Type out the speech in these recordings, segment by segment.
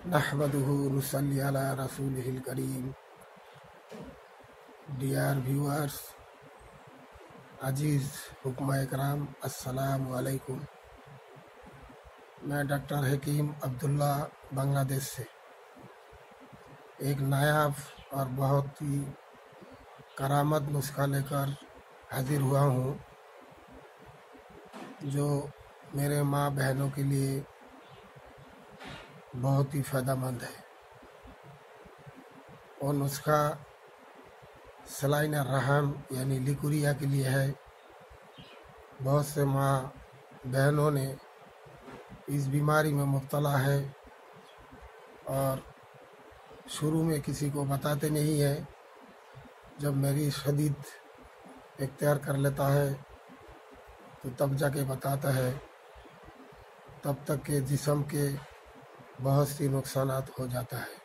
نحمدہ نصلی علی رسولہ الکریم. Dear viewers, عزیز حکمہ اکرام، السلام علیکم. میں ڈاکٹر حکیم عبداللہ بنگلہ دیش سے ایک نایاب اور بہت ہی کرامت نسخہ لے کر حاضر ہوا ہوں، جو میرے ماں بہنوں کے لیے بہت ہی فائدہ مند ہے. وہ نسخہ سلائن الرحم یعنی لیکوریا کے لیے ہے. بہت سے ماں بہنوں نے اس بیماری میں مبتلا ہے اور شروع میں کسی کو بتاتے نہیں ہیں. جب مریض شدید اختیار کر لیتا ہے تو تب جا کے بتاتا ہے، تب تک کہ جسم کے بہت سی نقصانات ہو جاتا ہے.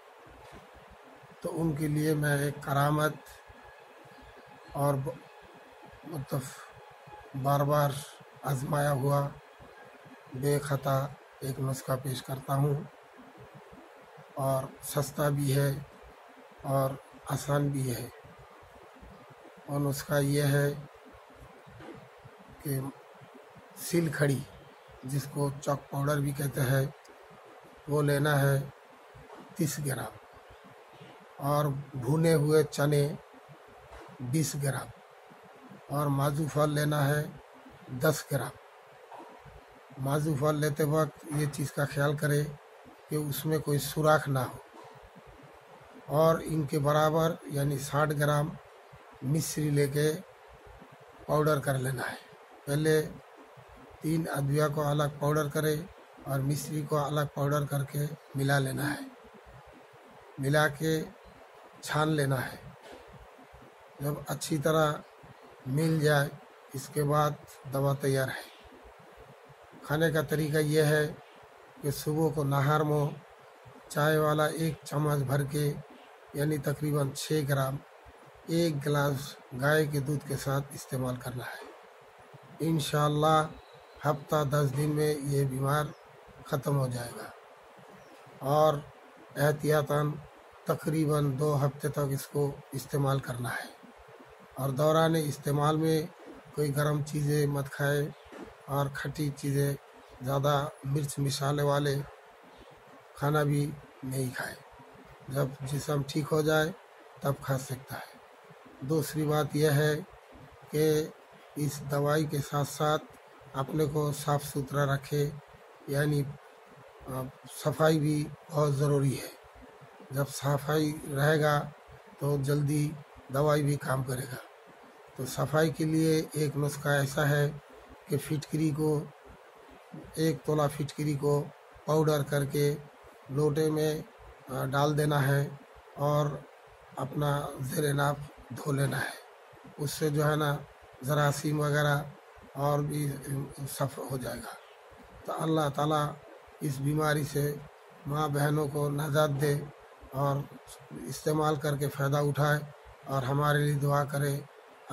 تو ان کے لیے میں ایک کرامت اور بار بار آزمایا ہوا بے خطا ایک نسخہ پیش کرتا ہوں، اور سستا بھی ہے اور آسان بھی ہے. اور نسخہ یہ ہے کہ سیل کھڑی، جس کو چاک پاؤڈر بھی کہتے ہیں، وہ لینا ہے 30 گرام، اور بھونے ہوئے چنے 20 گرام، اور مازو پھل لینا ہے 10 گرام. مازو پھل لیتے وقت یہ چیز کا خیال کرے کہ اس میں کوئی سوراخ نہ ہو. اور ان کے برابر یعنی 60 گرام مصری لے کے پاؤڈر کر لینا ہے. پہلے 3 ادویہ کو الگ پاؤڈر کرے اور مصری کو الگ پاؤڈر کر کے ملا لینا ہے. ملا کے چھان لینا ہے. جب اچھی طرح مل جائے اس کے بعد دوا تیار ہے. کھانے کا طریقہ یہ ہے کہ صبح کو نہار میں چائے والا 1 چمچ بھر کے یعنی تقریباً 6 گرام 1 گلاس گائے کے دودھ کے ساتھ استعمال کرنا ہے. انشاءاللہ ہفتہ 10 دن میں یہ بیمار ختم ہو جائے گا. اور احتیاطاً تقریباً 2 ہفتے تک اس کو استعمال کرنا ہے. اور دوران استعمال میں کوئی گرم چیزیں مت کھائے اور کھٹی چیزیں، زیادہ مرچ مسالے والے کھانا بھی نہیں کھائے. جب جسم ٹھیک ہو جائے تب کھا سکتا ہے. دوسری بات یہ ہے کہ اس دوائی کے ساتھ ساتھ اپنے کو صاف ستھرا رکھے، یعنی صفائی بھی بہت ضروری ہے. جب صفائی رہے گا تو جلدی دوائی بھی کام کرے گا. تو صفائی کے لیے ایک نسخہ ایسا ہے کہ فٹکری کو 1 تولہ فٹکری کو پاؤڈر کر کے لوٹے میں ڈال دینا ہے اور اپنا زیر ناف دھو لینا ہے. اس سے جو ہے نا جراثیم وغیرہ اور بھی صاف ہو جائے گا. تو اللہ تعالیٰ اس بیماری سے ماں بہنوں کو نجات دے اور استعمال کر کے فائدہ اٹھائے، اور ہمارے لیے دعا کرے.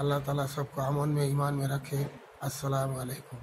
اللہ تعالیٰ سب کو امن میں ایمان میں رکھے. السلام علیکم.